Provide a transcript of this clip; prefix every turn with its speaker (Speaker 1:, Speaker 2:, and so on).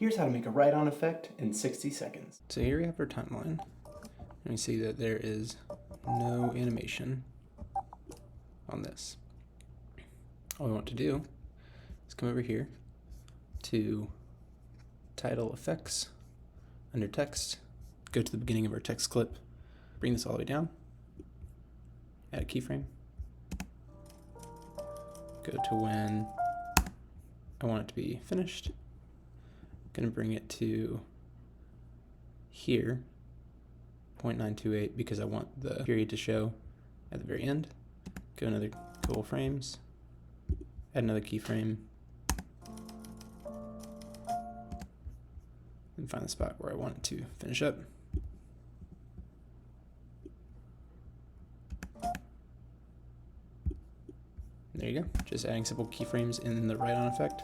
Speaker 1: Here's how to make a write-on effect in 60 seconds.
Speaker 2: So here we have our timeline, and we see that there is no animation on this. All we want to do is come over here to Title Effects, under Text, go to the beginning of our text clip, bring this all the way down, add a keyframe, go to when I want it to be finished. I'm going to bring it to here, 0.928, because I want the period to show at the very end. Go another couple frames, add another keyframe, and find the spot where I want it to finish up. There you go, just adding simple keyframes in the write-on effect.